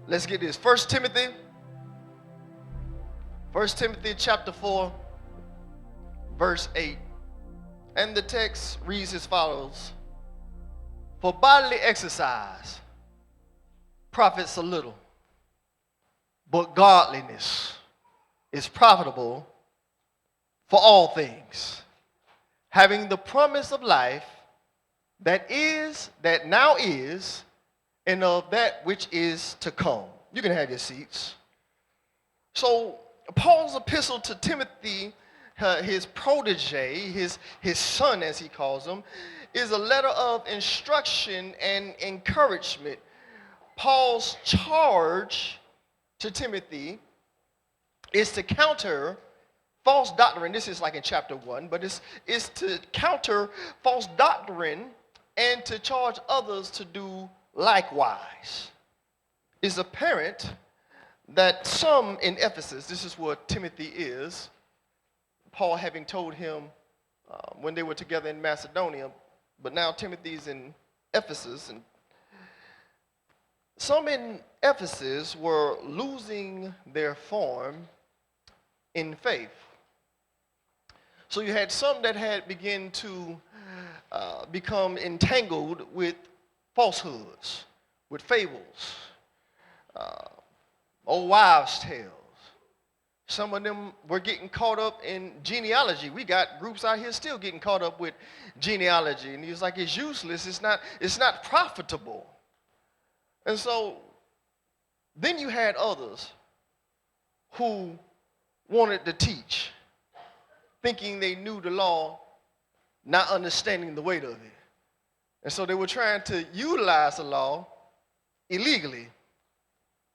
Let's get this. First Timothy chapter 4, verse 8. And the text reads as follows. For bodily exercise profits a little, but godliness is profitable for all things, having the promise of life that now is, and of that which is to come. You can have your seats. So Paul's epistle to Timothy, his protege, his son as he calls him, is a letter of instruction and encouragement. Paul's charge to Timothy is to counter false doctrine. This is like in chapter 1, but it's to counter false doctrine and to charge others to do likewise. It's apparent that some in Ephesus, this is where Timothy is, Paul having told him when they were together in Macedonia, but now Timothy's in Ephesus, and some in Ephesus were losing their form in faith. So you had some that had begun to become entangled with falsehoods, with fables, old wives' tales. Some of them were getting caught up in genealogy. We got groups out here still getting caught up with genealogy. And he was like, it's useless, it's not profitable. And so then you had others who wanted to teach, thinking they knew the law, not understanding the weight of it. And so they were trying to utilize the law illegally.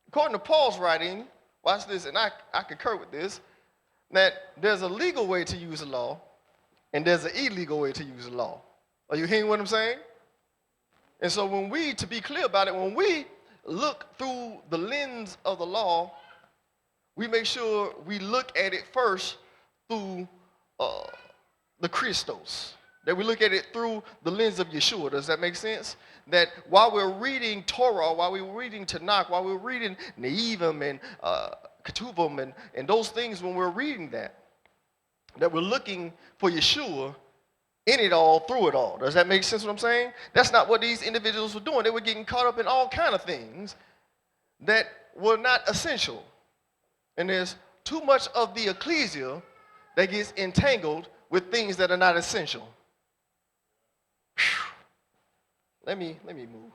According to Paul's writing, watch this, and I concur with this, that there's a legal way to use the law, and there's an illegal way to use the law. Are you hearing what I'm saying? And so to be clear about it, when we look through the lens of the law, we make sure we look at it first through the Christos, that we look at it through the lens of Yeshua. Does that make sense? That while we're reading Torah, while we're reading Tanakh, while we're reading Neivim and Ketuvim and those things, when we're reading that we're looking for Yeshua in it all, through it all. Does that make sense what I'm saying? That's not what these individuals were doing. They were getting caught up in all kind of things that were not essential. And there's too much of the ecclesia that gets entangled with things that are not essential. Let me move.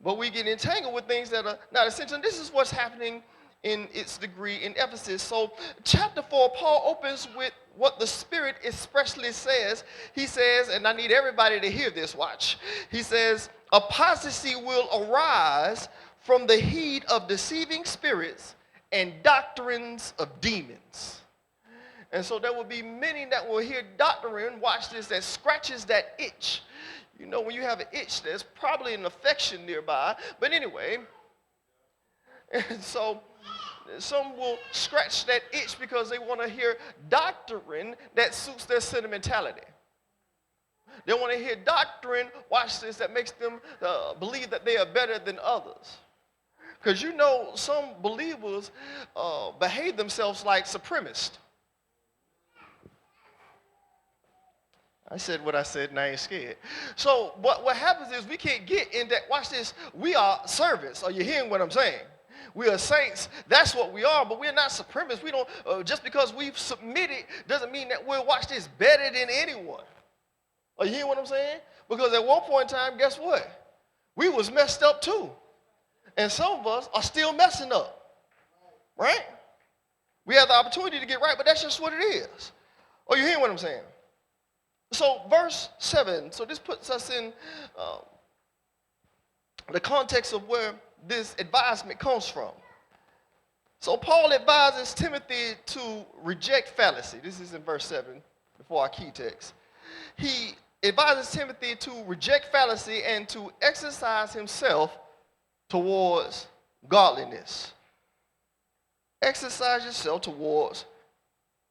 But we get entangled with things that are not essential. And this is what's happening in its degree in Ephesus. So chapter 4, Paul opens with what the Spirit expressly says. He says, and I need everybody to hear this, watch. He says, apostasy will arise from the heat of deceiving spirits and doctrines of demons. And so there will be many that will hear doctrine, watch this, that scratches that itch. You know, when you have an itch, there's probably an affection nearby. But anyway, and so some will scratch that itch because they want to hear doctrine that suits their sentimentality. They want to hear doctrine, watch this, that makes them believe that they are better than others. Because you know, some believers behave themselves like supremacists. I said what I said and I ain't scared. So what happens is we can't get in that. Watch this. We are servants. Are you hearing what I'm saying? We are saints. That's what we are, but we're not supremacists. We don't, just because we've submitted doesn't mean that we're, watch this, better than anyone. Are you hearing what I'm saying? Because at one point in time, guess what? We was messed up too. And some of us are still messing up. Right? We have the opportunity to get right, but that's just what it is. Are you hearing what I'm saying? So verse 7, so this puts us in the context of where this advisement comes from. So Paul advises Timothy to reject fallacy. This is in verse 7, before our key text. He advises Timothy to reject fallacy and to exercise himself towards godliness. Exercise yourself towards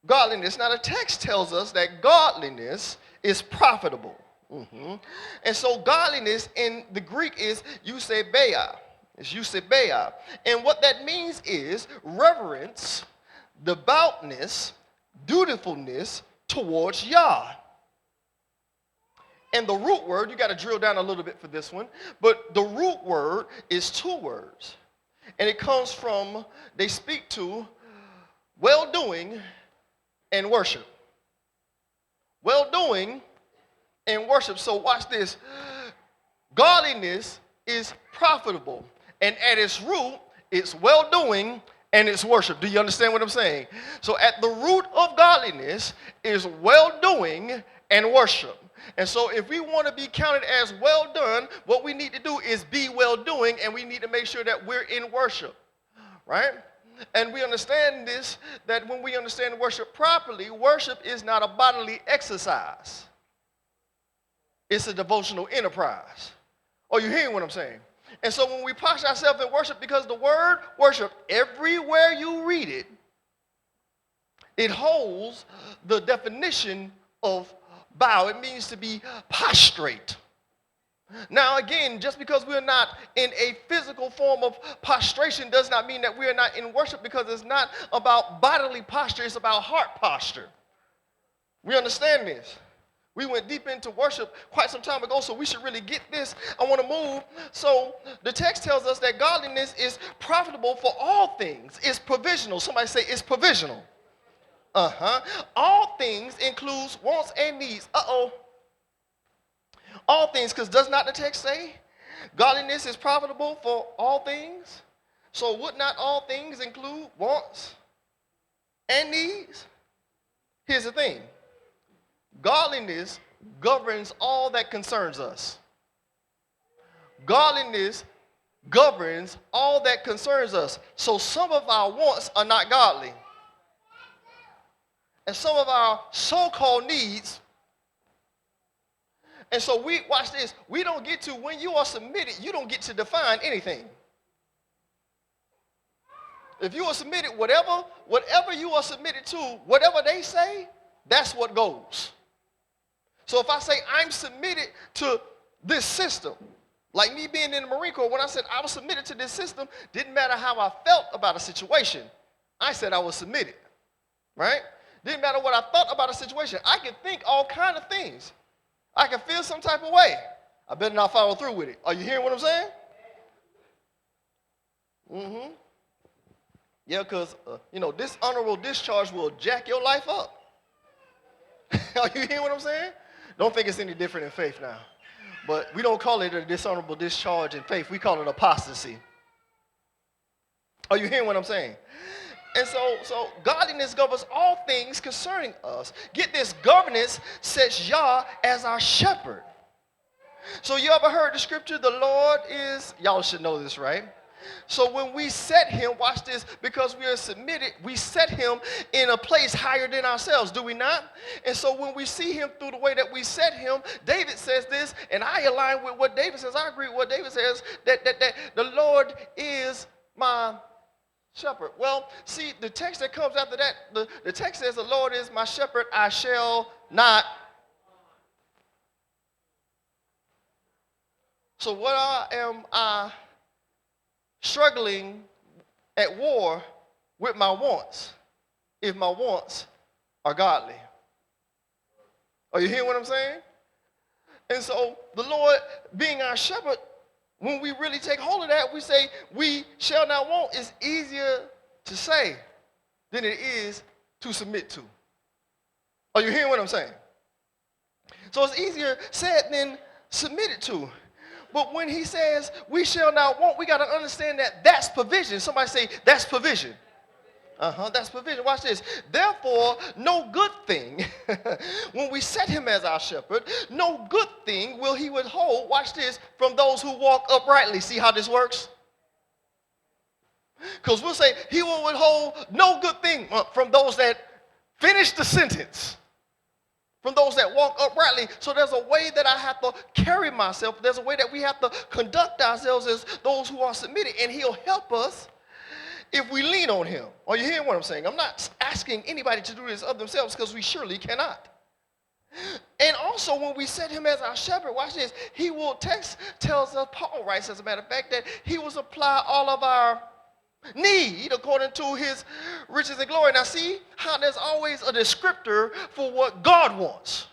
godliness. Now the text tells us that godliness is profitable. And so godliness in the Greek is eusebeia. It's eusebeia. And what that means is reverence, devoutness, dutifulness towards Yah. And the root word, you got to drill down a little bit for this one, but the root word is two words. And it comes from, they speak to well-doing and worship. Well-doing and worship. So watch this. Godliness is profitable. And at its root, it's well-doing and it's worship. Do you understand what I'm saying? So at the root of godliness is well-doing and worship. And so if we want to be counted as well done, what we need to do is be well-doing, and we need to make sure that we're in worship, right? And we understand this, that when we understand worship properly, worship is not a bodily exercise. It's a devotional enterprise. Are you hearing what I'm saying? And so when we posture ourselves in worship, because the word worship, everywhere you read it, it holds the definition of bow. It means to be prostrate. Now again, just because we're not in a physical form of prostration does not mean that we are not in worship, because it's not about bodily posture, it's about heart posture. We understand this. We went deep into worship quite some time ago, so we should really get this. I want to move. So the text tells us that godliness is profitable for all things. It's provisional. Somebody say it's provisional. All things includes wants and needs. All things, because does not the text say godliness is profitable for all things? So would not all things include wants and needs? Here's the thing. Godliness governs all that concerns us. Godliness governs all that concerns us. So some of our wants are not godly. And some of our so-called needs. And so we, watch this, we don't get to, when you are submitted, you don't get to define anything. If you are submitted, whatever you are submitted to, whatever they say, that's what goes. So if I say I'm submitted to this system, like me being in the Marine Corps, when I said I was submitted to this system, didn't matter how I felt about a situation. I said I was submitted, right? Didn't matter what I thought about a situation. I could think all kind of things. I could feel some type of way. I better not follow through with it. Are you hearing what I'm saying? Yeah, because, dishonorable discharge will jack your life up. Are you hearing what I'm saying? Don't think it's any different in faith now. But we don't call it a dishonorable discharge in faith. We call it apostasy. Are you hearing what I'm saying? And so godliness governs all things concerning us. Get this, governance sets Yah as our shepherd. So you ever heard the scripture, the Lord is, y'all should know this, right? So when we set him, watch this, because we are submitted, we set him in a place higher than ourselves, do we not? And so when we see him through the way that we set him, David says this, and I align with what David says. I agree with what David says, that the Lord is my shepherd. Well, see, the text that comes after that, the text says, the Lord is my shepherd, I shall not. So what am I struggling at war with my wants if my wants are godly? Are you hearing what I'm saying? And so the Lord being our shepherd, when we really take hold of that, we say, we shall not want, is easier to say than it is to submit to. Are you hearing what I'm saying? So it's easier said than submitted to. But when he says, we shall not want, we got to understand that that's provision. Somebody say, that's provision. That's provision. Watch this. Therefore, no good thing, when we set him as our shepherd, no good thing will he withhold, watch this, from those who walk uprightly. See how this works? Because we'll say, he will withhold no good thing from those that finish the sentence, from those that walk uprightly. So there's a way that I have to carry myself. There's a way that we have to conduct ourselves as those who are submitted, and he'll help us if we lean on him. Are you hearing what I'm saying? I'm not asking anybody to do this of themselves, because we surely cannot. And also when we set him as our shepherd, watch this, he will tells us, Paul writes as a matter of fact, that he will supply all of our need according to his riches and glory. Now see how there's always a descriptor for what God wants.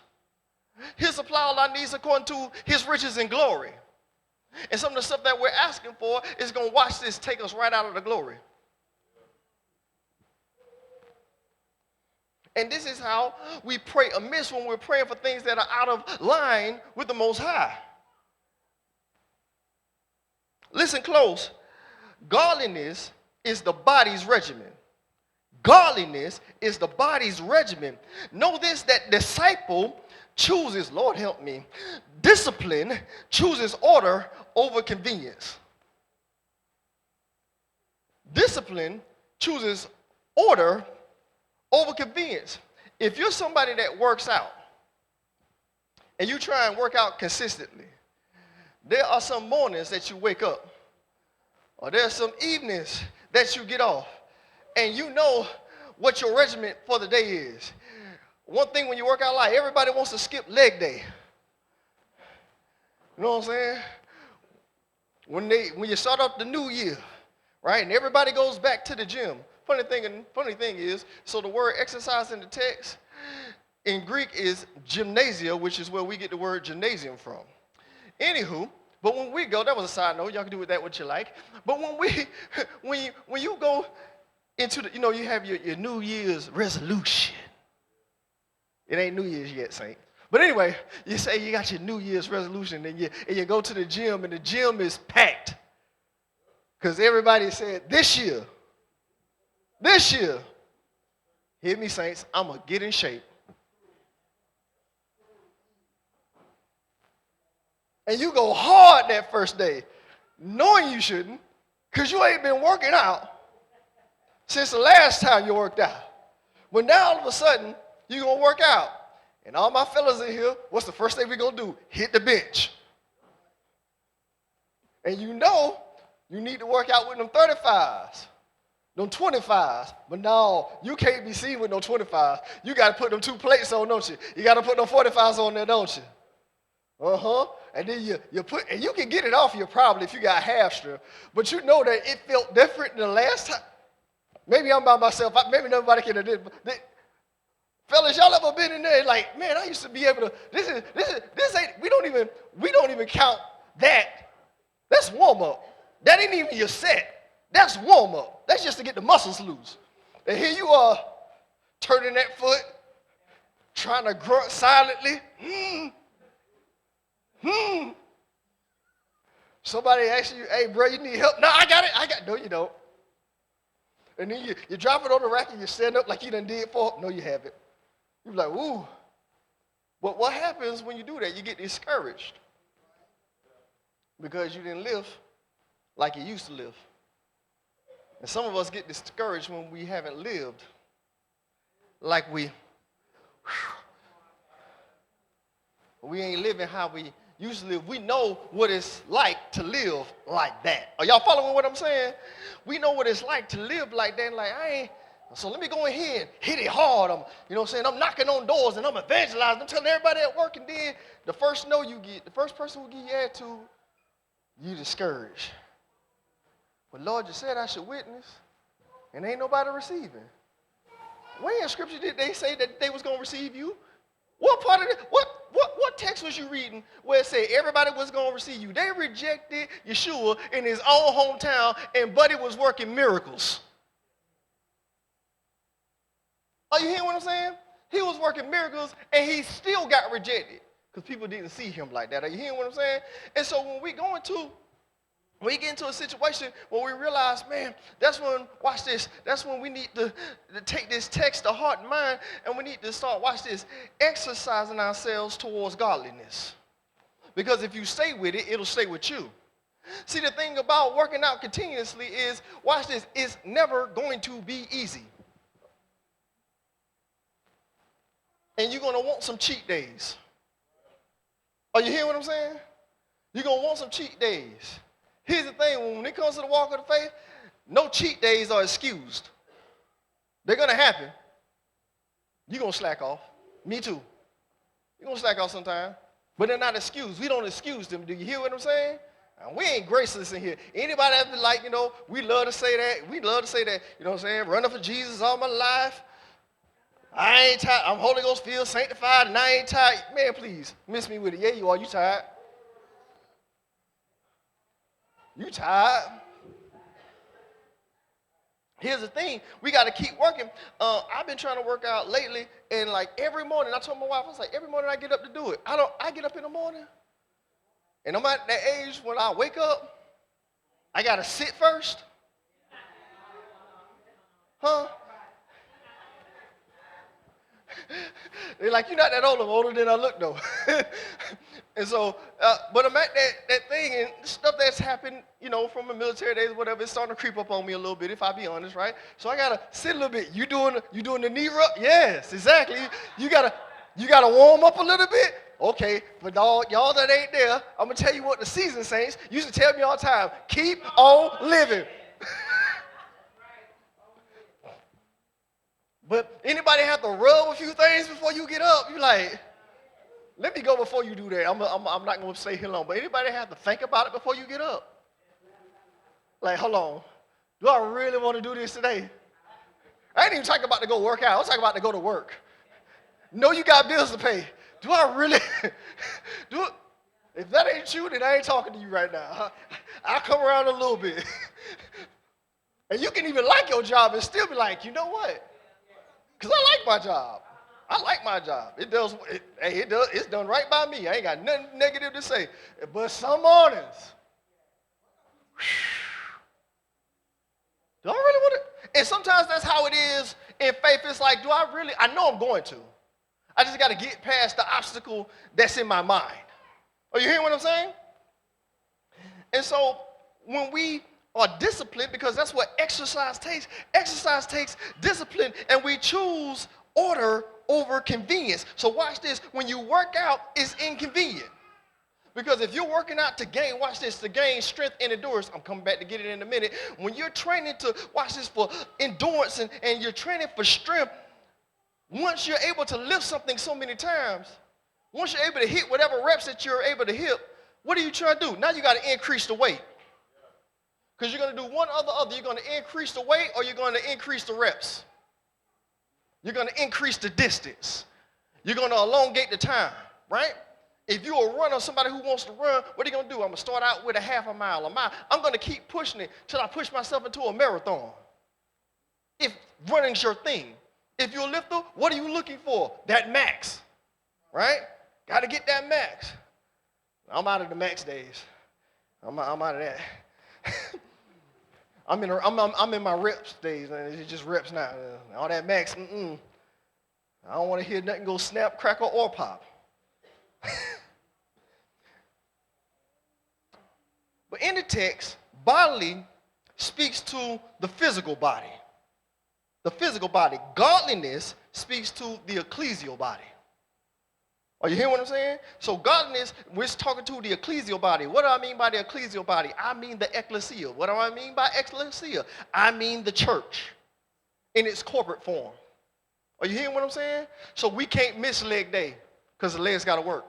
He'll supply all our needs according to his riches and glory. And some of the stuff that we're asking for is going to, watch this, take us right out of the glory. And this is how we pray amiss when we're praying for things that are out of line with the Most High. Listen close. Godliness is the body's regimen. Godliness is the body's regimen. Know this, that disciple chooses, Lord help me, discipline chooses order over convenience. Discipline chooses order over convenience. If you're somebody that works out and you try and work out consistently, there are some mornings that you wake up, or there are some evenings that you get off, and you know what your regimen for the day is. One thing when you work out, like everybody wants to skip leg day. You know what I'm saying? When you start up the new year, right, and everybody goes back to the gym. Funny thing is, so the word exercise in the text in Greek is gymnasia, which is where we get the word gymnasium from. Anywho, but when we go, that was a side note, y'all can do with that what you like. But when you go into the, you have your New Year's resolution. It ain't New Year's yet, Saint. But anyway, you say you got your New Year's resolution, and you go to the gym, and the gym is packed. Because everybody said, this year, hear me, saints, I'm going to get in shape. And you go hard that first day, knowing you shouldn't, because you ain't been working out since the last time you worked out. But now all of a sudden, you're going to work out. And all my fellas in here, what's the first thing we're going to do? Hit the bench. And you know you need to work out with them 35s. Them 25s, but no, you can't be seen with no 25s. You got to put them 2 plates on, don't you? You got to put them 45s on there, don't you? And then you put, and you can get it off you probably if you got half strip, but you know that it felt different than the last time. Maybe I'm by myself. Maybe nobody can have did. Fellas, y'all ever been in there like, man, I used to be able to. This ain't. We don't even count that. That's warm up. That ain't even your set. That's warm up. That's just to get the muscles loose. And here you are, turning that foot, trying to grunt silently. Somebody asks you, hey, bro, you need help? No, I got it. No, you don't. And then you drop it on the rack and you stand up like you done did for. No, you haven't. You be like, ooh. But what happens when you do that? You get discouraged because you didn't live like you used to live. And some of us get discouraged when we haven't lived like we ain't living how we used to live. We know what it's like to live like that. Are y'all following what I'm saying? We know what it's like to live like that. Like, so let me go in here and hit it hard. I'm knocking on doors and I'm evangelizing. I'm telling everybody at work, and then the first no you get, the first person who give you attitude, you discouraged. But Lord, you said I should witness, and ain't nobody receiving. Where in Scripture did they say that they was going to receive you? What part of it? What text was you reading where it said everybody was going to receive you? They rejected Yeshua in his own hometown, and Buddy was working miracles. Are you hearing what I'm saying? He was working miracles, and he still got rejected because people didn't see him like that. Are you hearing what I'm saying? And so when we get into a situation where we realize, man, that's when, watch this, that's when we need to take this text to heart and mind, and we need to start, watch this, exercising ourselves towards godliness. Because if you stay with it, it'll stay with you. See, the thing about working out continuously is, watch this, it's never going to be easy. And you're going to want some cheat days. Are you hearing what I'm saying? You're going to want some cheat days. Here's the thing, when it comes to the walk of the faith, no cheat days are excused. They're going to happen. You're going to slack off. Me too. You're going to slack off sometime. But they're not excused. We don't excuse them. Do you hear what I'm saying? We ain't graceless in here. Anybody that be like, we love to say that. We love to say that, you know what I'm saying? Running for Jesus all my life. I ain't tired. I'm Holy Ghost filled, sanctified, and I ain't tired. Man, please, miss me with it. Yeah, you are. You tired. You tired. Here's the thing. We got to keep working. I've been trying to work out lately, and like every morning, I told my wife, I was like, every morning I get up to do it. I get up in the morning, and I'm at that age when I wake up, I got to sit first. Huh? They're like, you're not that old. I'm older than I look, though. And so, but I'm at that thing, and stuff that's happened, from the military days, whatever, it's starting to creep up on me a little bit, if I be honest, right? So I gotta sit a little bit. You doing the knee rub? Yes, exactly. You gotta warm up a little bit. Okay, but y'all that ain't there, I'm gonna tell you what the seasoned saints used to tell me all the time: keep on living. But anybody have to rub a few things before you get up? You like, let me go before you do that. I'm not going to stay here long. But anybody have to think about it before you get up? Like, hold on. Do I really want to do this today? I ain't even talking about to go work out. I'm talking about to go to work. No, you got bills to pay. Do I really do it? If that ain't you, then I ain't talking to you right now. I'll come around a little bit. And you can even like your job and still be like, you know what? Because I like my job. I like my job. It's done right by me. I ain't got nothing negative to say. But some mornings, do I really want to? And sometimes that's how it is in faith. It's like, I know I'm going to. I just got to get past the obstacle that's in my mind. Are you hearing what I'm saying? And so when we are disciplined, because that's what exercise takes. Exercise takes discipline, and we choose order over convenience. So watch this. When you work out, it's inconvenient. Because if you're working out to gain, watch this, to gain strength and endurance, I'm coming back to get it in a minute. When you're training to, watch this, for endurance and you're training for strength, once you're able to lift something so many times, once you're able to hit whatever reps that you're able to hit, what are you trying to do? Now you got to increase the weight. Because you're going to do one or the other. You're going to increase the weight or you're going to increase the reps. You're going to increase the distance. You're going to elongate the time, right? If you're a runner, somebody who wants to run, what are you going to do? I'm going to start out with a half a mile, a mile. I'm going to keep pushing it till I push myself into a marathon. If running's your thing. If you're a lifter, what are you looking for? That max, right? Got to get that max. I'm out of the max days. I'm out of that. I'm in my reps days, and it's just reps now. All that max, I don't want to hear nothing go snap, crackle, or pop. But in the text, bodily speaks to the physical body. The physical body. Godliness speaks to the ecclesial body. Are you hearing what I'm saying? So godliness, we're talking to the ecclesial body. What do I mean by the ecclesial body? I mean the ecclesia. What do I mean by ecclesia? I mean the church in its corporate form. Are you hearing what I'm saying? So we can't miss leg day because the legs got to work.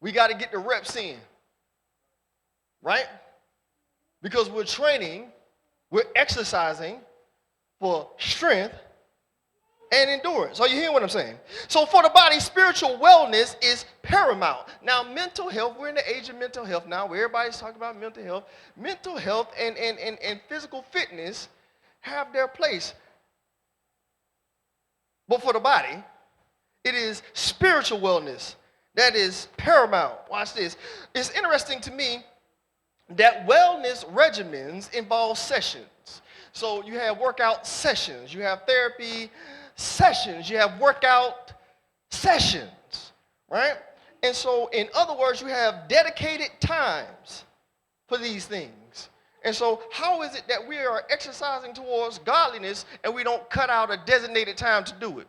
We got to get the reps in, right? Because we're training, we're exercising for strength and endurance. Are you hearing what I'm saying? So for the body, spiritual wellness is paramount. Now, mental health, we're in the age of mental health now where everybody's talking about mental health. Mental health and physical fitness have their place. But for the body, it is spiritual wellness that is paramount. Watch this. It's interesting to me that wellness regimens involve sessions. So you have workout sessions, you have therapy sessions, you have workout sessions, right? And so in other words, you have dedicated times for these things. And so how is it that we are exercising towards godliness and we don't cut out a designated time to do it?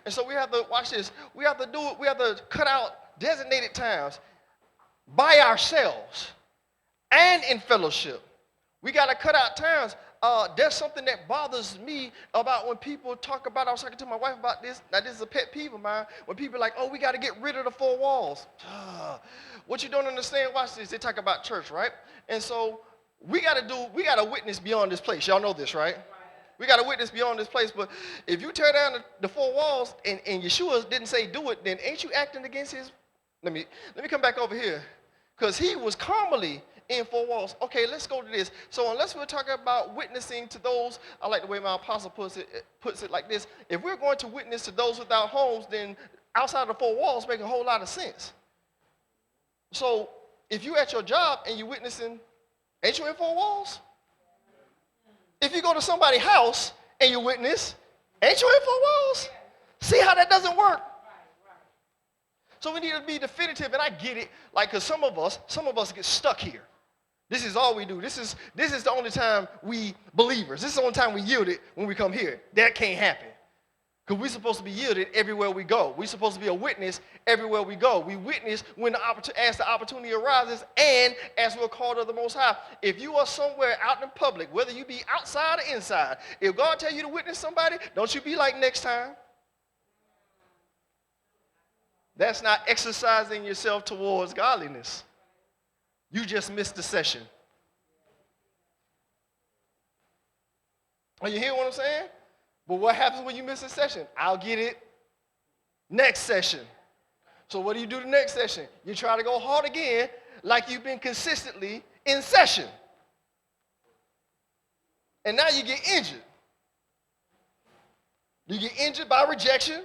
And so we have to, watch this, we have to do it, we have to cut out designated times by ourselves and in fellowship. We got to cut out times. there's something that bothers me about when people talk about, I was talking to my wife about this, now this is a pet peeve of mine, when people are like, oh, we got to get rid of the four walls. What you don't understand, watch this, they talk about church, right? And so we got to witness beyond this place. Y'all know this, right? We got to witness beyond this place, but if you tear down the four walls and Yeshua didn't say do it, then ain't you acting against his, let me come back over here, because he was commonly in four walls. Okay, let's go to this. So unless we're talking about witnessing to those, I like the way my apostle puts it like this. If we're going to witness to those without homes, then outside the four walls make a whole lot of sense. So if you at your job and you're witnessing, ain't you in four walls? If you go to somebody's house and you witness, ain't you in four walls? See how that doesn't work? So we need to be definitive, and I get it, like, because some of us get stuck here. This is all we do. This is the only time we believers. This is the only time we yield it when we come here. That can't happen. Because we're supposed to be yielded everywhere we go. We're supposed to be a witness everywhere we go. We witness as the opportunity arises and as we're called of the Most High. If you are somewhere out in public, whether you be outside or inside, if God tell you to witness somebody, don't you be like next time. That's not exercising yourself towards godliness. You just missed the session. Are you hearing what I'm saying? But what happens when you miss a session? I'll get it next session. So what do you do the next session? You try to go hard again like you've been consistently in session. And now you get injured. You get injured by rejection.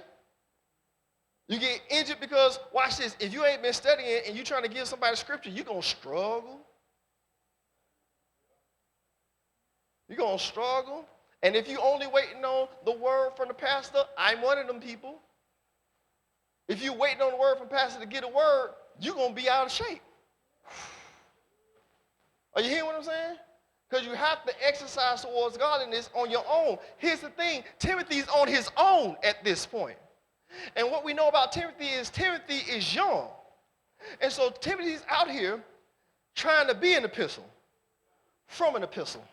You get injured because, watch this, if you ain't been studying and you're trying to give somebody scripture, you're going to struggle. You're going to struggle. And if you're only waiting on the word from the pastor, I'm one of them people. If you're waiting on the word from the pastor to get a word, you're going to be out of shape. Are you hearing what I'm saying? Because you have to exercise towards godliness on your own. Here's the thing, Timothy's on his own at this point. And what we know about Timothy is young. And so Timothy's out here trying to be an epistle from an epistle.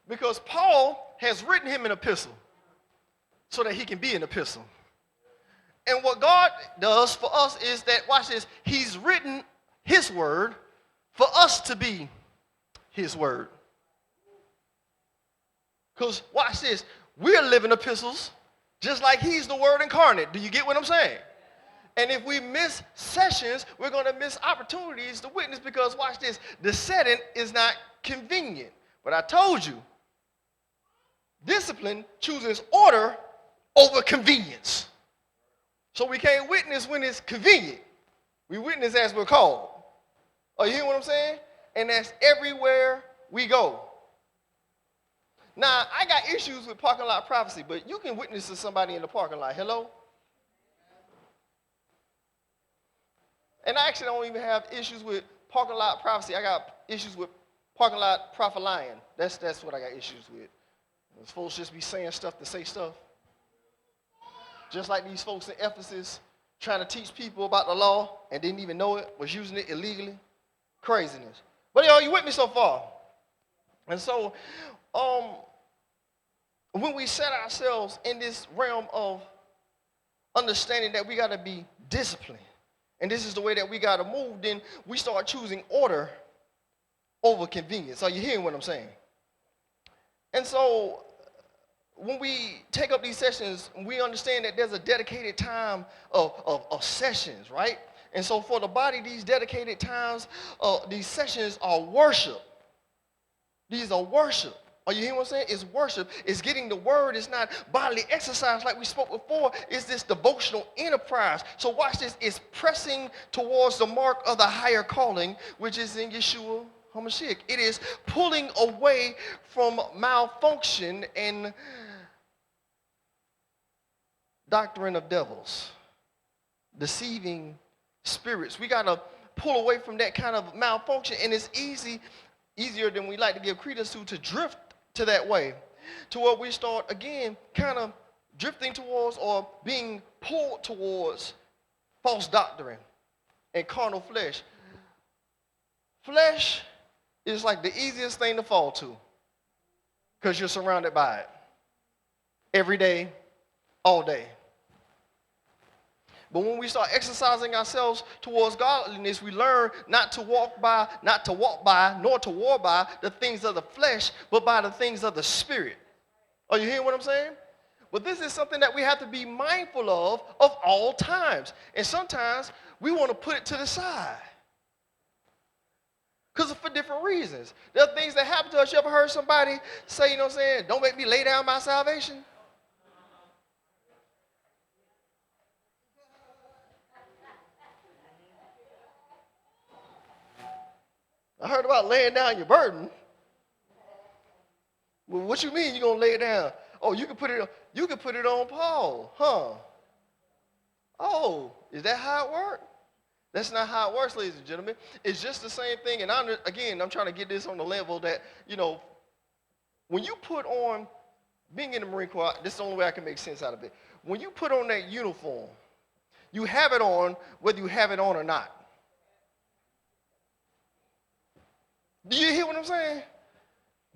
Because Paul has written him an epistle so that he can be an epistle. And what God does for us is that, watch this, he's written his word for us to be his word. Because, watch this, we're living epistles just like he's the word incarnate. Do you get what I'm saying? And if we miss sessions, we're going to miss opportunities to witness because, watch this, the setting is not convenient. But I told you, discipline chooses order over convenience. So we can't witness when it's convenient. We witness as we're called. Are you hearing what I'm saying? And that's everywhere we go. Now, I got issues with parking lot prophecy, but you can witness to somebody in the parking lot. Hello? And I actually don't even have issues with parking lot prophecy. I got issues with parking lot prophet lying. That's what I got issues with. Those folks just be saying stuff to say stuff. Just like these folks in Ephesus trying to teach people about the law and didn't even know it, was using it illegally. Craziness. But are you with me so far? And so, when we set ourselves in this realm of understanding that we got to be disciplined, and this is the way that we got to move, then we start choosing order over convenience. Are you hearing what I'm saying? And so when we take up these sessions, we understand that there's a dedicated time of sessions, right? And so for the body, these dedicated times, these sessions are worship. These are worship. Are you hearing what I'm saying? It's worship. It's getting the word. It's not bodily exercise like we spoke before. It's this devotional enterprise. So watch this. It's pressing towards the mark of the higher calling, which is in Yeshua HaMashiach. It is pulling away from malfunction and doctrine of devils, deceiving spirits. We got to pull away from that kind of malfunction, and it's easier than we like to give credence to drift to that way, to where we start, again, kind of drifting towards or being pulled towards false doctrine and carnal flesh. Flesh is like the easiest thing to fall to because you're surrounded by it every day, all day. But when we start exercising ourselves towards godliness, we learn not to walk by, nor to war by the things of the flesh, but by the things of the spirit. Are you hearing what I'm saying? But this is something that we have to be mindful of all times. And sometimes we want to put it to the side. Because for different reasons. There are things that happen to us. You ever heard somebody say, you know what I'm saying, don't make me lay down my salvation? I heard about laying down your burden. Well, what you mean you're going to lay it down? Oh, you can put it on Paul, huh? Oh, is that how it works? That's not how it works, ladies and gentlemen. It's just the same thing. And I'm trying to get this on the level that, when you put on, being in the Marine Corps, this is the only way I can make sense out of it. When you put on that uniform, you have it on whether you have it on or not. Do you hear what I'm saying?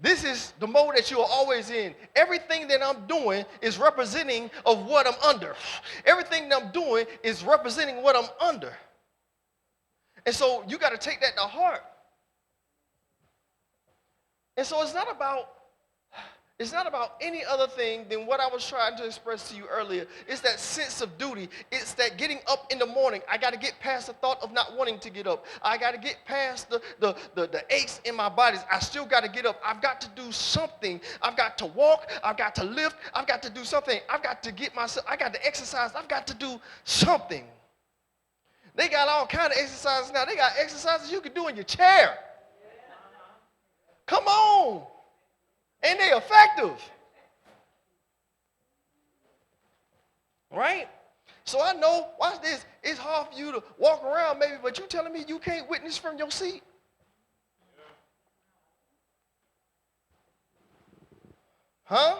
This is the mode that you are always in. Everything that I'm doing is representing of what I'm under. Everything that I'm doing is representing what I'm under. And so you got to take that to heart. And so it's not about any other thing than what I was trying to express to you earlier. It's that sense of duty. It's that getting up in the morning. I got to get past the thought of not wanting to get up. I got to get past the aches in my bodies. I still got to get up. I've got to do something. I've got to walk. I've got to lift. I've got to do something. I got to exercise. I've got to do something. They got all kind of exercises now. They got exercises you can do in your chair. Come on. And they're effective. Right? So I know, watch this, it's hard for you to walk around maybe, but you telling me you can't witness from your seat? Huh?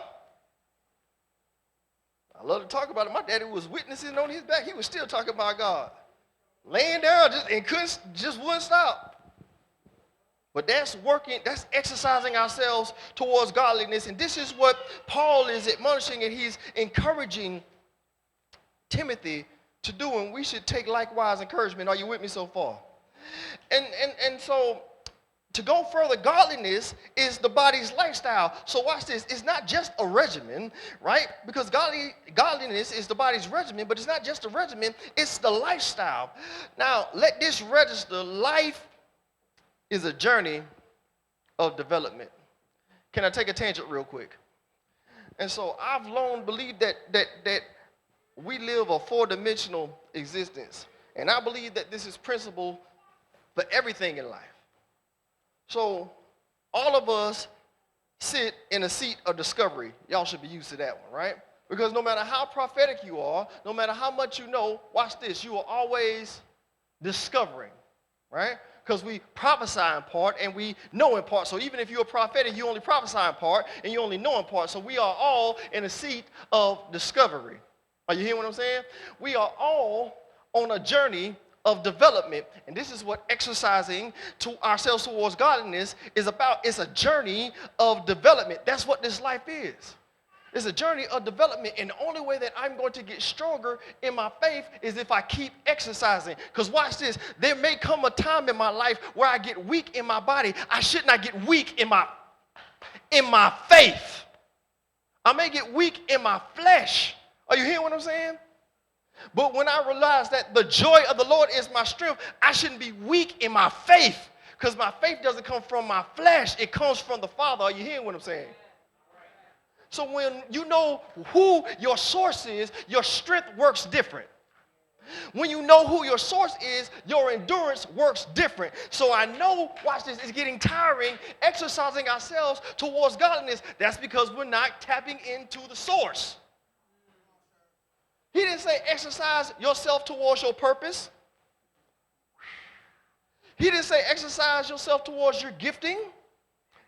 I love to talk about it. My daddy was witnessing on his back. He was still talking about God. Laying down and wouldn't stop. But that's working, that's exercising ourselves towards godliness. And this is what Paul is admonishing and he's encouraging Timothy to do. And we should take likewise encouragement. Are you with me so far? And so to go further, godliness is the body's lifestyle. So watch this. It's not just a regimen, right? Because godliness is the body's regimen, but it's not just a regimen. It's the lifestyle. Now, let this register. Life is a journey of development. Can I take a tangent real quick? And so I've long believed that we live a four-dimensional existence. And I believe that this is principle for everything in life. So all of us sit in a seat of discovery. Y'all should be used to that one, right? Because no matter how prophetic you are, no matter how much you know, watch this, you are always discovering, right? Because we prophesy in part and we know in part. So even if you're a prophetic, you only prophesy in part and you only know in part. So we are all in a seat of discovery. Are you hearing what I'm saying? We are all on a journey of development. And this is what exercising to ourselves towards godliness is about. It's a journey of development. That's what this life is. It's a journey of development, and the only way that I'm going to get stronger in my faith is if I keep exercising. Because watch this, there may come a time in my life where I get weak in my body. I should not get weak in my faith. I may get weak in my flesh. Are you hearing what I'm saying? But when I realize that the joy of the Lord is my strength, I shouldn't be weak in my faith, because my faith doesn't come from my flesh. It comes from the Father. Are you hearing what I'm saying? So when you know who your source is, your strength works different. When you know who your source is, your endurance works different. So I know, watch this, it's getting tiring exercising ourselves towards godliness. That's because we're not tapping into the source. He didn't say exercise yourself towards your purpose. He didn't say exercise yourself towards your gifting.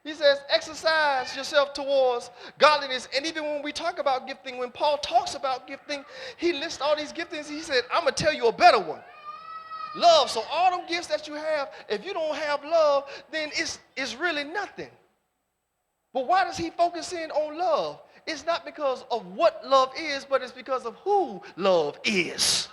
He says, exercise yourself towards godliness. And even when we talk about gifting, when Paul talks about gifting, he lists all these giftings. He said, I'm going to tell you a better one. Love. So all them gifts that you have, if you don't have love, then it's really nothing. But why does he focus in on love? It's not because of what love is, but it's because of who love is.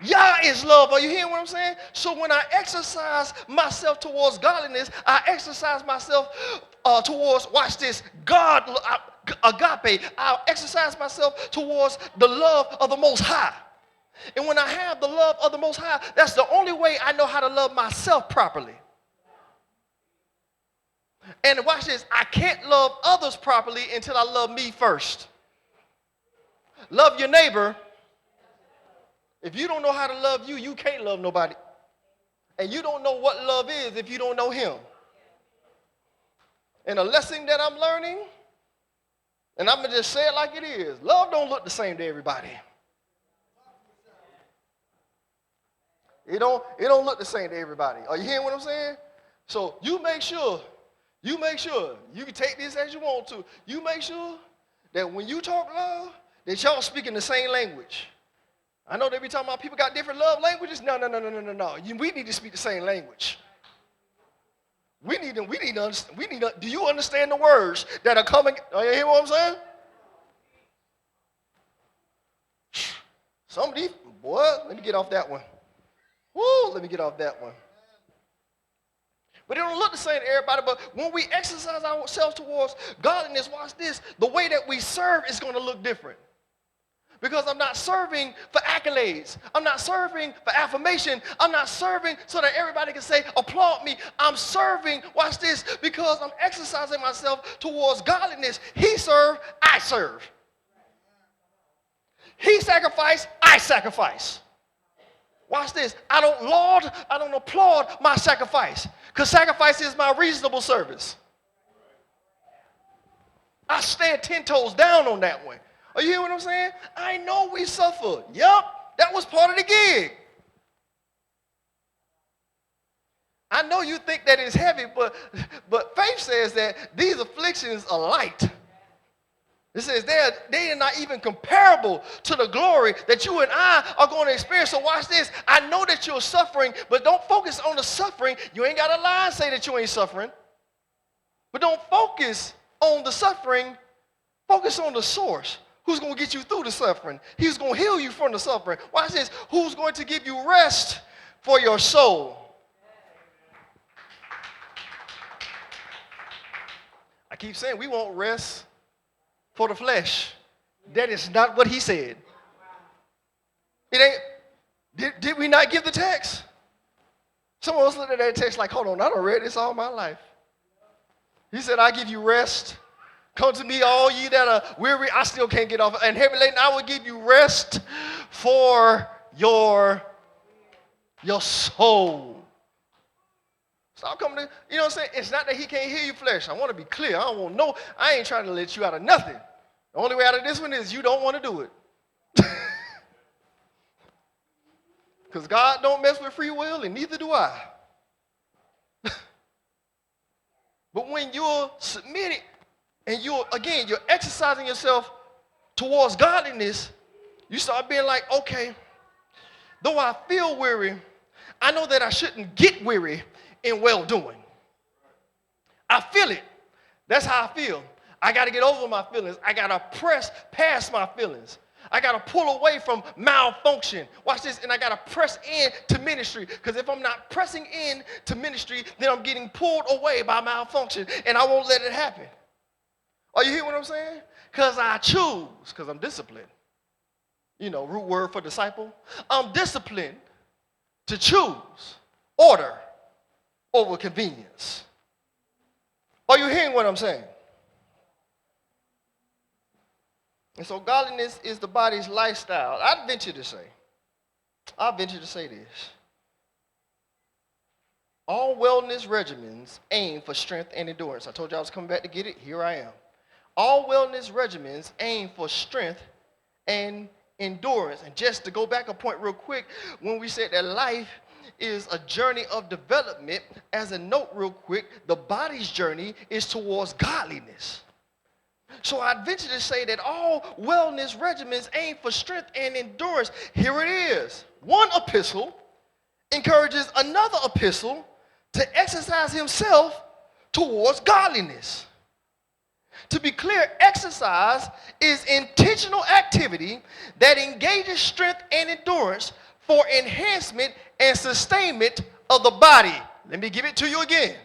Yah is love. Are you hearing what I'm saying? So when I exercise myself towards godliness, I exercise myself towards, watch this, God, agape. I exercise myself towards the love of the Most High. And when I have the love of the Most High, that's the only way I know how to love myself properly. And watch this, I can't love others properly until I love me first. Love your neighbor. If you don't know how to love you, you can't love nobody. And you don't know what love is if you don't know him. And a lesson that I'm learning, and I'm going to just say it like it is, love don't look the same to everybody. It don't look the same to everybody. Are you hearing what I'm saying? So you make sure, you can take this as you want to. You make sure that when you talk love, that y'all speaking the same language. I know they be talking about people got different love languages. No. We need to speak the same language. We need to, do you understand the words that are coming? Are you hear what I'm saying? Some of these, boy, let me get off that one. Woo, let me get off that one. But it don't look the same to everybody, but when we exercise ourselves towards godliness, watch this, the way that we serve is going to look different. Because I'm not serving for accolades. I'm not serving for affirmation. I'm not serving so that everybody can say, applaud me. I'm serving, watch this, because I'm exercising myself towards godliness. He served, I serve. He sacrificed, I sacrifice. Watch this. I don't applaud my sacrifice. Because sacrifice is my reasonable service. I stand 10 toes down on that one. Are you hearing what I'm saying? I know we suffer. Yup, that was part of the gig. I know you think that it's heavy, but faith says that these afflictions are light. It says they are not even comparable to the glory that you and I are going to experience. So watch this. I know that you're suffering, but don't focus on the suffering. You ain't got to lie and say that you ain't suffering. But don't focus on the suffering. Focus on the source. Who's going to get you through the suffering? He's going to heal you from the suffering. Watch this. Who's going to give you rest for your soul? I keep saying we want rest for the flesh. That is not what he said. It ain't. Did we not give the text? Some of us look at that text like, hold on, I done read this all my life. He said, I give you rest. Come to me, all ye that are weary, I still can't get off. And heavy laden, I will give you rest for your soul. Stop coming to, you know what I'm saying? It's not that he can't hear you flesh. I want to be clear. I ain't trying to let you out of nothing. The only way out of this one is you don't want to do it. Because God don't mess with free will, and neither do I. But when you're submitted, and you're exercising yourself towards godliness, you start being like, okay, though I feel weary, I know that I shouldn't get weary in well-doing. I feel it. That's how I feel. I got to get over my feelings. I got to press past my feelings. I got to pull away from malfunction. Watch this. And I got to press in to ministry. Because if I'm not pressing in to ministry, then I'm getting pulled away by malfunction. And I won't let it happen. Are you hear what I'm saying? Because I choose. Because I'm disciplined. You know, root word for disciple. I'm disciplined to choose order over convenience. Are you hearing what I'm saying? And so godliness is the body's lifestyle. I'd venture to say this. All wellness regimens aim for strength and endurance. I told you I was coming back to get it. Here I am. All wellness regimens aim for strength and endurance. And just to go back a point real quick, when we said that life is a journey of development, as a note real quick, the body's journey is towards godliness. So I'd venture to say that all wellness regimens aim for strength and endurance. Here it is. one epistle encourages another epistle to exercise himself towards godliness. To be clear, exercise is intentional activity that engages strength and endurance for enhancement and sustainment of the body. Let me give it to you again.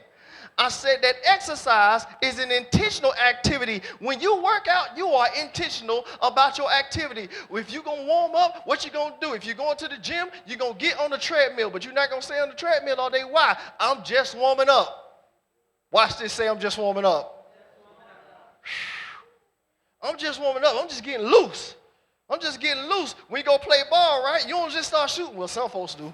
I said that exercise is an intentional activity. When you work out, you are intentional about your activity. If you're going to warm up, what you going to do? If you're going to the gym, you're going to get on the treadmill, but you're not going to stay on the treadmill all day. Why? I'm just warming up. Watch this, say I'm just warming up. I'm just warming up. I'm just getting loose. I'm just getting loose. When you go play ball, right, you don't just start shooting. Well, some folks do.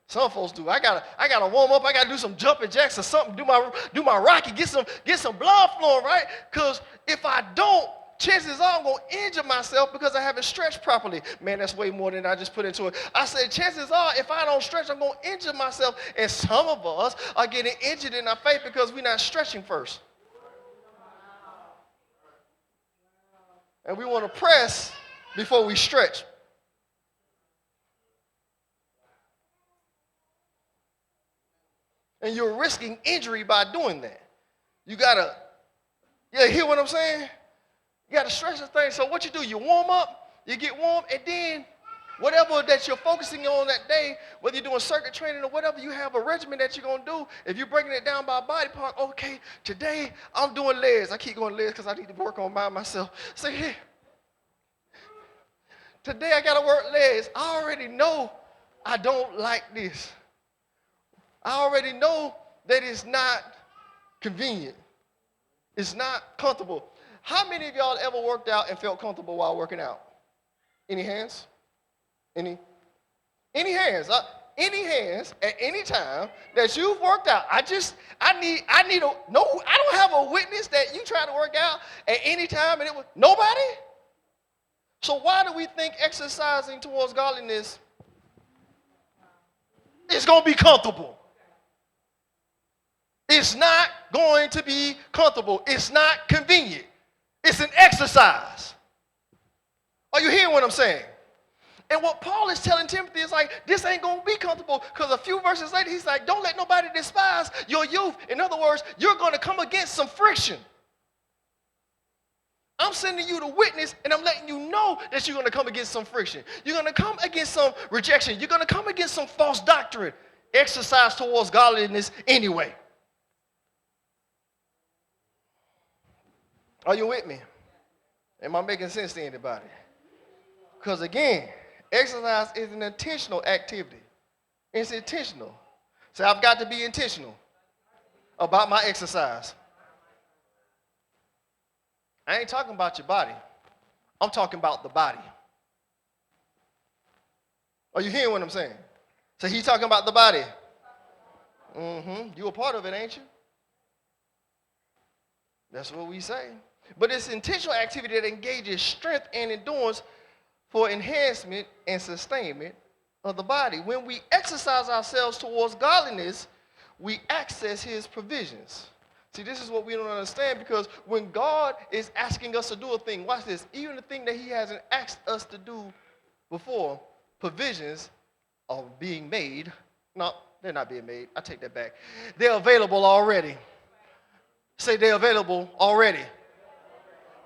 Some folks do. I gotta warm up. I gotta do some jumping jacks or something. Do my Rocky. Get some blood flowing, right? Because if I don't, chances are I'm gonna injure myself because I haven't stretched properly. Man, that's way more than I just put into it. I said, chances are if I don't stretch, I'm gonna injure myself. And some of us are getting injured in our faith because we're not stretching first. And we want to press before we stretch. And you're risking injury by doing that. You hear what I'm saying? You gotta stretch the thing. So what you do, you warm up, you get warm, and then whatever that you're focusing on that day, whether you're doing circuit training or whatever, you have a regimen that you're gonna do. If you're breaking it down by body part, okay, today I'm doing legs. I keep going legs because I need to work on mine myself. Say, hey, today I gotta work legs. I already know I don't like this. I already know that it's not convenient. It's not comfortable. How many of y'all ever worked out and felt comfortable while working out? Any hands? Any hands? Any hands at any time that you've worked out? I don't have a witness that you try to work out at any time and it was nobody? So why do we think exercising towards godliness is going to be comfortable? It's not going to be comfortable. It's not convenient. It's an exercise. Are you hearing what I'm saying? And what Paul is telling Timothy is like, this ain't going to be comfortable, because a few verses later, he's like, don't let nobody despise your youth. In other words, you're going to come against some friction. I'm sending you the witness, and I'm letting you know that you're going to come against some friction. You're going to come against some rejection. You're going to come against some false doctrine. Exercise towards godliness anyway. Are you with me? Am I making sense to anybody? Because again, exercise is an intentional activity. It's intentional. So I've got to be intentional about my exercise. I ain't talking about your body. I'm talking about the body. Are you hearing what I'm saying? So he's talking about the body. You a part of it, ain't you? That's what we say. But it's intentional activity that engages strength and endurance for enhancement and sustainment of the body. When we exercise ourselves towards godliness, we access his provisions. See, this is what we don't understand, because when God is asking us to do a thing, watch this, even the thing that he hasn't asked us to do before, provisions are being made. No, they're not being made. I take that back. They're available already. Say they're available already.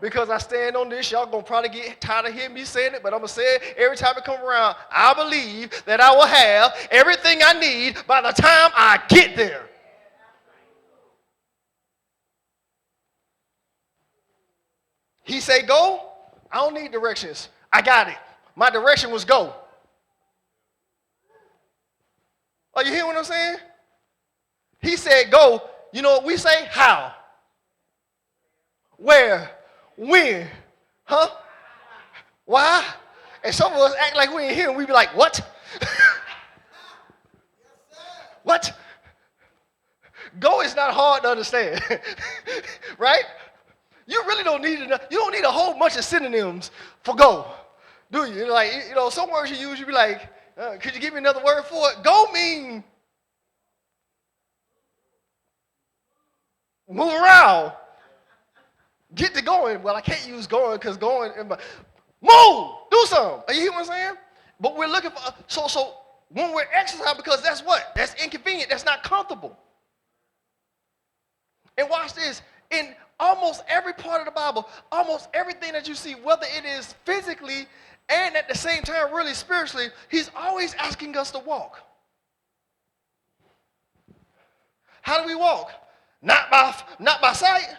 Because I stand on this, y'all going to probably get tired of hearing me saying it, but I'm going to say it every time it comes around. I believe that I will have everything I need by the time I get there. He said go. I don't need directions. I got it. My direction was go. Are you hearing what I'm saying? He said go. You know what we say? How? Where? When? Huh? Why? And some of us act like we ain't here and we be like, what? What? Go is not hard to understand. Right? You really don't need enough. You don't need a whole bunch of synonyms for go, do you? Like, some words you use, you be like, could you give me another word for it? Go mean move around. Get to going. Well, I can't use going because going. Move. Do something. Are you hearing what I'm saying? But we're looking for, so when we're exercising, because that's what? That's inconvenient. That's not comfortable. And watch this. In almost every part of the Bible, almost everything that you see, whether it is physically and at the same time really spiritually, he's always asking us to walk. How do we walk? Not by sight.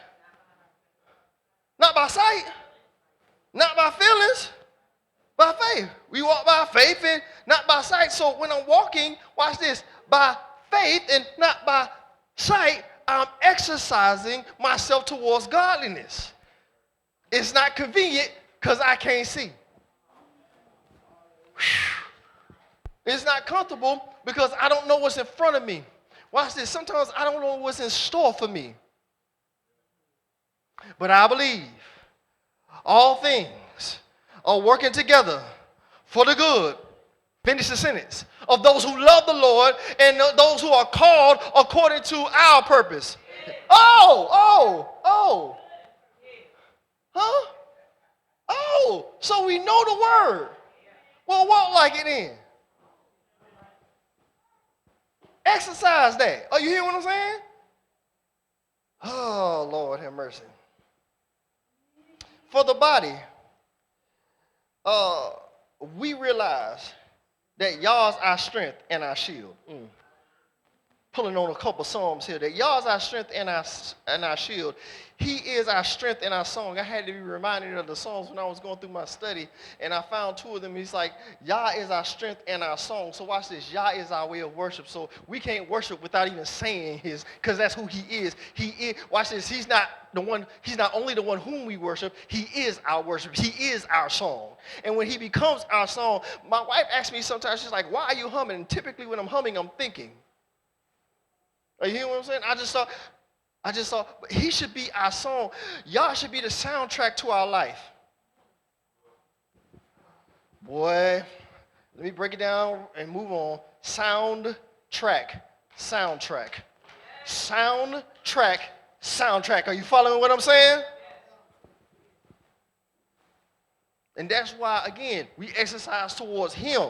Not by sight. Not by feelings. By faith. We walk by faith and not by sight. So when I'm walking, watch this, by faith and not by sight, I'm exercising myself towards godliness. It's not convenient because I can't see. It's not comfortable because I don't know what's in front of me. Watch this. Sometimes I don't know what's in store for me. But I believe all things are working together for the good. Finish the sentence. Of those who love the Lord and those who are called according to our purpose. Oh. Huh? Oh, so we know the word. Well, walk like it in. Exercise that. Oh, you hear what I'm saying? Oh, Lord, have mercy. For the body, we realize that Yah's our strength and our shield. Pulling on a couple psalms here. That Yah's our strength and our shield. He is our strength and our song. I had to be reminded of the songs when I was going through my study, and I found two of them. He's like, Yah is our strength and our song. So watch this. Yah is our way of worship. So we can't worship without even saying his, because that's who he is. He is. Watch this. He's not only the one whom we worship, he is our worship. He is our song. And when he becomes our song, my wife asks me sometimes, she's like, why are you humming? And typically when I'm humming, I'm thinking. Are you hearing what I'm saying? I just thought, but he should be our song. Yah should be the soundtrack to our life. Boy, let me break it down and move on. Soundtrack. Are you following what I'm saying? And that's why, again, we exercise towards him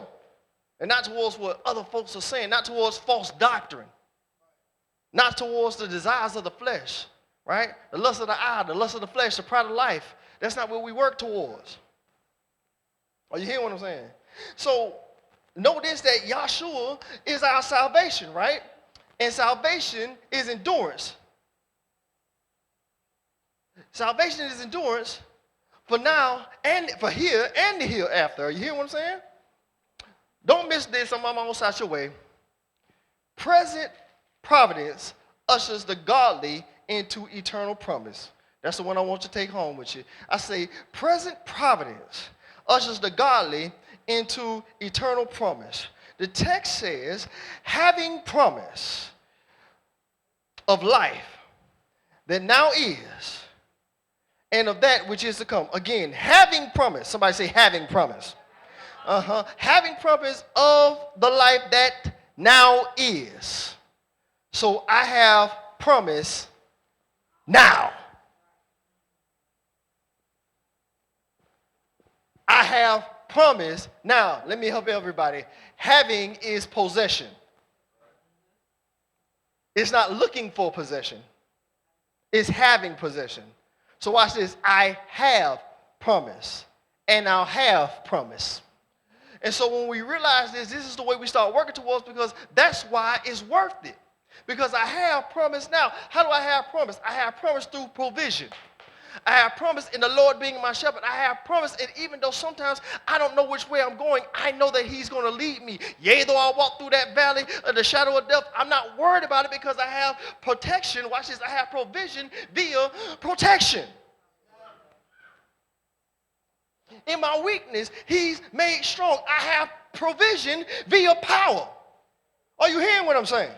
and not towards what other folks are saying, not towards false doctrine. Not towards the desires of the flesh, right? The lust of the eye, the lust of the flesh, the pride of life. That's not what we work towards. Are you hearing what I'm saying? So notice that Yahshua is our salvation, right? And salvation is endurance. Salvation is endurance for now and for here and the hereafter. Are you hearing what I'm saying? Don't miss this. I'm almost out your way. Present providence ushers the godly into eternal promise. That's the one I want you to take home with you. I say, present providence ushers the godly into eternal promise. The text says, having promise of life that now is, and of that which is to come. Again, having promise. Somebody say, having promise. Having promise of the life that now is. So I have promise now. I have promise now. Let me help everybody. Having is possession. It's not looking for possession. It's having possession. So watch this. I have promise. And I'll have promise. And so when we realize this is the way we start working towards, because that's why it's worth it. Because I have promise now. How do I have promise? I have promise through provision. I have promise in the Lord being my shepherd. I have promise, and even though sometimes I don't know which way I'm going, I know that he's going to lead me. Yea, though I walk through that valley of the shadow of death, I'm not worried about it because I have protection. Watch this. I have provision via protection. In my weakness, he's made strong. I have provision via power. Are you hearing what I'm saying?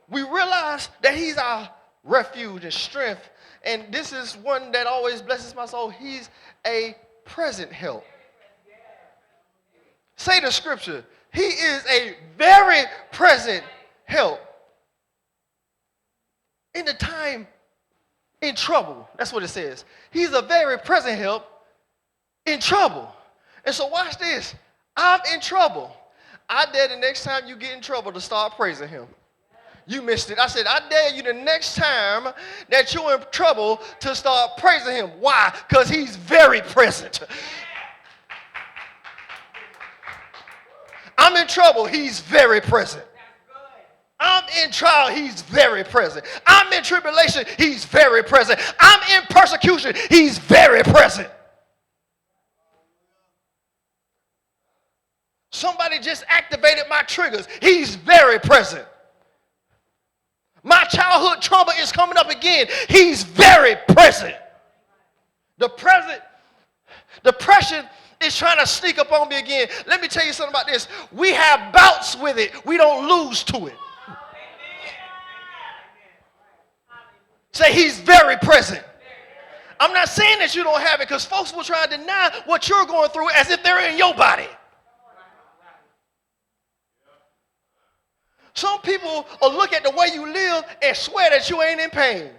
We realize that he's our refuge and strength. And this is one that always blesses my soul. He's a present help. Say the scripture. He is a very present help. In the time in trouble. That's what it says. He's a very present help in trouble. And so watch this. I'm in trouble. I dare the next time you get in trouble to start praising him. You missed it. I said, I dare you the next time that you're in trouble to start praising him. Why? Because he's very present. I'm in trouble. He's very present. I'm in trial. He's very present. I'm in tribulation. He's very present. I'm in persecution. He's very present. Somebody just activated my triggers. He's very present. My childhood trauma is coming up again. He's very present. Depression is trying to sneak up on me again. Let me tell you something about this. We have bouts with it. We don't lose to it. Say he's very present. I'm not saying that you don't have it, because folks will try to deny what you're going through as if they're in your body. Some people will look at the way you live and swear that you ain't in pain.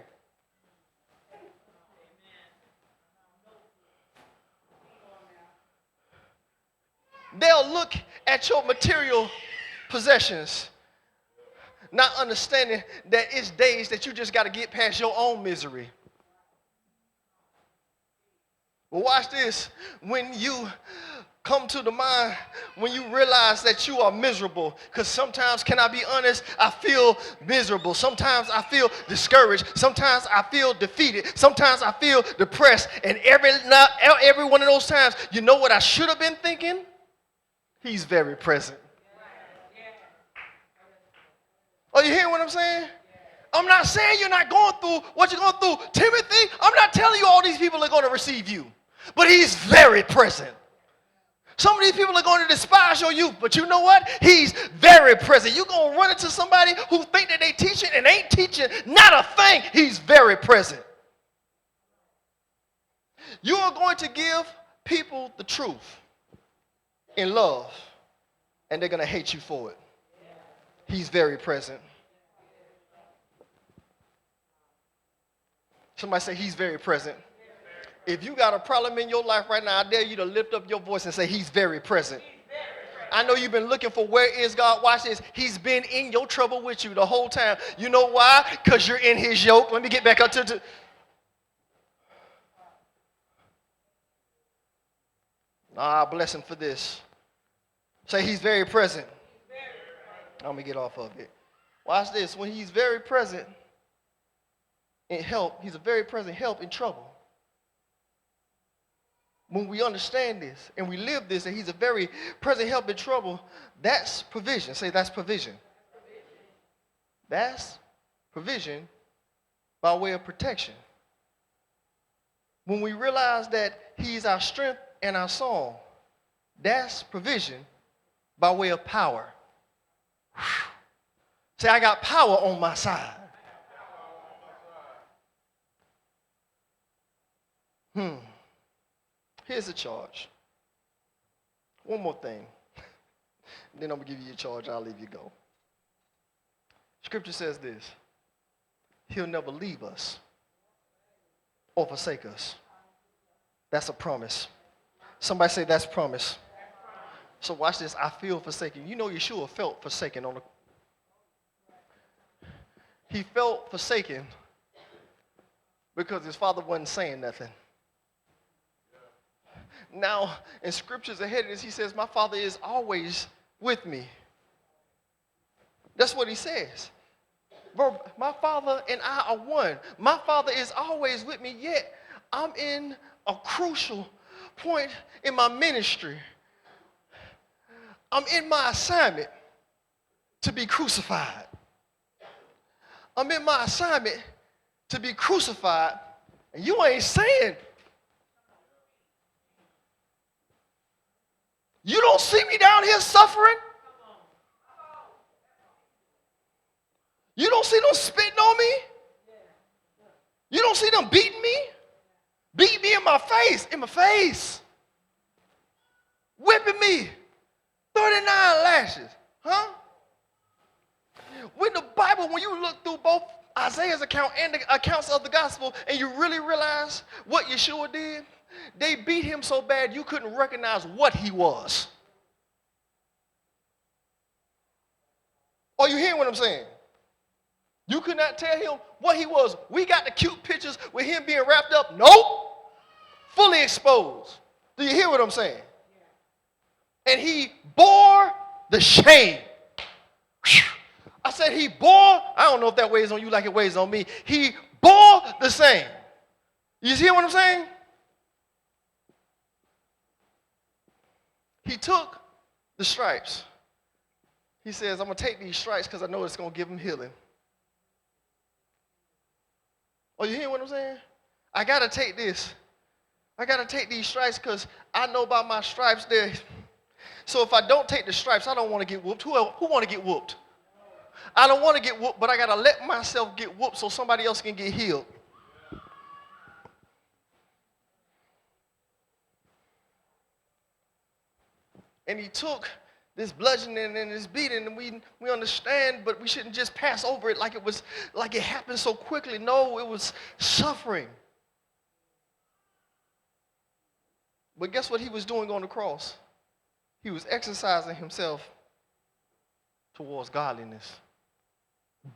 They'll look at your material possessions, not understanding that it's days that you just got to get past your own misery. But watch this. When you come to the mind, when you realize that you are miserable, because sometimes, can I be honest, I feel miserable. Sometimes I feel discouraged. Sometimes I feel defeated. Sometimes I feel depressed. And every one of those times, you know what I should have been thinking? He's very present. Are you hearing what I'm saying? I'm not saying you're not going through what you're going through. Timothy, I'm not telling you all these people are going to receive you. But he's very present. Some of these people are going to despise your youth, but you know what? He's very present. You're going to run into somebody who think that they teaching and ain't teaching not a thing. He's very present. You are going to give people the truth in love, and they're going to hate you for it. He's very present. Somebody say he's very present. If you got a problem in your life right now, I dare you to lift up your voice and say he's very present. I know you've been looking for where is God. Watch this. He's been in your trouble with you the whole time. You know why? Because you're in his yoke. Let me get back up to bless him for this. Say he's very present. I'm going to get off of it. Watch this. When he's very present in help, he's a very present help in trouble. When we understand this and we live this, and he's a very present help in trouble, that's provision. Say that's provision. That's provision by way of protection. When we realize that he's our strength and our song, that's provision by way of power. Say, I got power on my side. Here's a charge. One more thing. Then I'm going to give you a charge. I'll leave you go. Scripture says this. He'll never leave us or forsake us. That's a promise. Somebody say that's promise. So watch this. I feel forsaken. You know Yeshua felt forsaken on the. He felt forsaken because his father wasn't saying nothing. Now, in scriptures ahead of this, he says, my father is always with me. That's what he says. Bro, my father and I are one. My father is always with me, yet I'm in a crucial point in my ministry. I'm in my assignment to be crucified. I'm in my assignment to be crucified, and you ain't saying. You don't see me down here suffering. You don't see them spitting on me. You don't see them beating me in my face, whipping me, 39 lashes, huh? When the Bible, when you look through both Isaiah's account and the accounts of the gospel, and you really realize what Yeshua did, they beat him so bad you couldn't recognize what he was. Are you hearing what I'm saying? You could not tell him what he was. We got the cute pictures with him being wrapped up. Nope. Fully exposed. Do you hear what I'm saying? And he bore the shame. I said he bore, I don't know if that weighs on you like it weighs on me. He bore the same. You hear what I'm saying? He took the stripes. He says, I'm going to take these stripes because I know it's going to give him healing. Oh, you hear what I'm saying? I got to take this. I got to take these stripes because I know by my stripes there. So if I don't take the stripes, I don't want to get whooped. Who want to get whooped? I don't want to get whooped, but I got to let myself get whooped so somebody else can get healed. And he took this bludgeoning and this beating, and we understand, but we shouldn't just pass over it like it happened so quickly. No, it was suffering. But guess what he was doing on the cross? He was exercising himself towards godliness.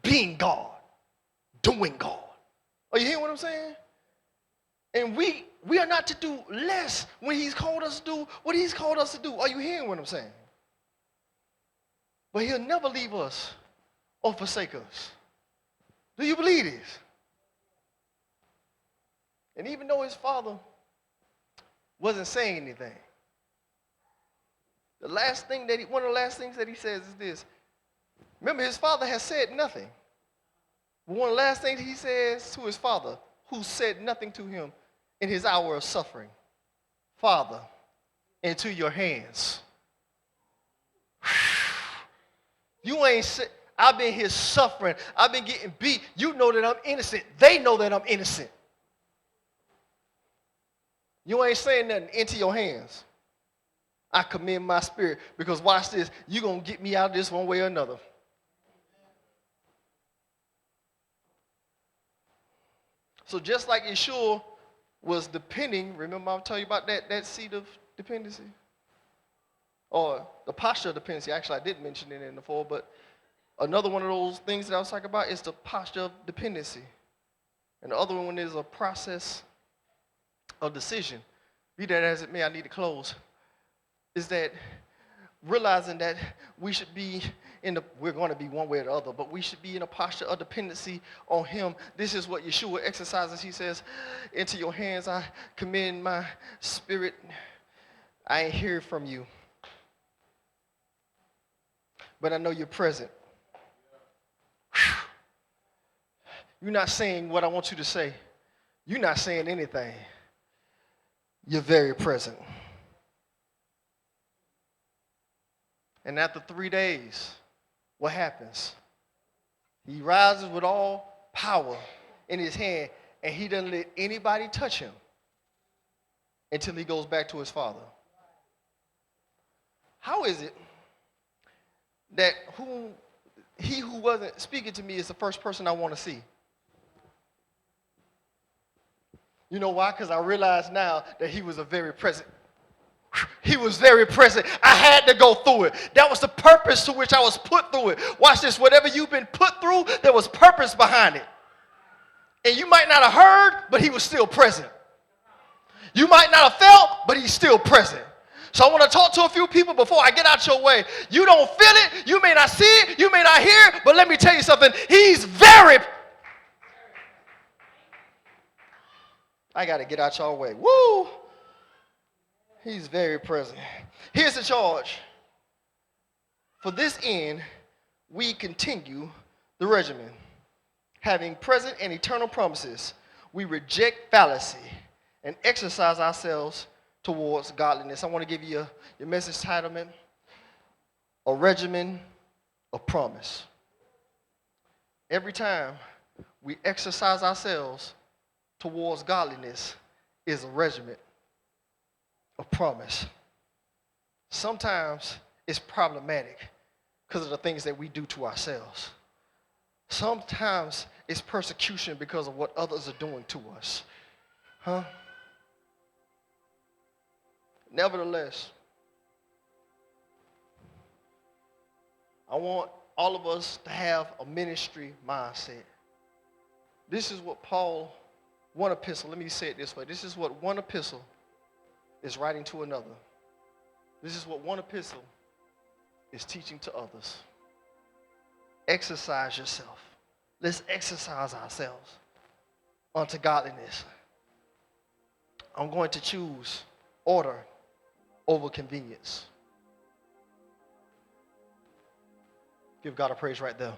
Being God. Doing God. Are you hearing what I'm saying? And we are not to do less when he's called us to do what he's called us to do. Are you hearing what I'm saying? But he'll never leave us or forsake us. Do you believe this? And even though his father wasn't saying anything, one of the last things that he says is this. Remember, his father has said nothing. But one of the last things he says to his father, who said nothing to him in his hour of suffering, Father, into your hands. You ain't I've been here suffering. I've been getting beat. You know that I'm innocent. They know that I'm innocent. You ain't saying nothing. Into your hands. I commend my spirit because watch this. You're going to get me out of this one way or another. So just like Yeshua was depending, remember I'll tell you about that seat of dependency? Or the posture of dependency. Actually, I did mention it in the fall, but another one of those things that I was talking about is the posture of dependency. And the other one is a process of decision. Be that as it may, I need to close. Is that realizing that we should be we're going to be one way or the other, but we should be in a posture of dependency on him. This is what Yeshua exercises. He says, into your hands I commend my spirit. I ain't hear from you, but I know you're present. You're not saying what I want you to say. You're not saying anything. You're very present. And after 3 days, what happens? He rises with all power in his hand, and he doesn't let anybody touch him until he goes back to his father. How is it that he who wasn't speaking to me is the first person I want to see? You know why? Because I realize now that he was a very present. He was very present. I had to go through it. That was the purpose to which I was put through it. Watch this. Whatever you've been put through, there was purpose behind it. And you might not have heard, but he was still present. You might not have felt, but he's still present. So I want to talk to a few people before I get out your way. You don't feel it. You may not see it. You may not hear it. But let me tell you something. He's very. I got to get out your way. Woo! He's very present. Here's the charge. For this end, we continue the regimen. Having present and eternal promises, we reject fallacy and exercise ourselves towards godliness. I want to give you your message title, A Regimen of Promise. Every time we exercise ourselves towards godliness is a regimen of promise. Sometimes it's problematic because of the things that we do to ourselves. Sometimes it's persecution because of what others are doing to us. Nevertheless, I want all of us to have a ministry mindset. This is what Paul, one epistle, let me say it this way. This is what one epistle is writing to another. This is what one epistle is teaching to others. Exercise yourself. Let's exercise ourselves unto godliness. I'm going to choose order over convenience. Give God a praise right there.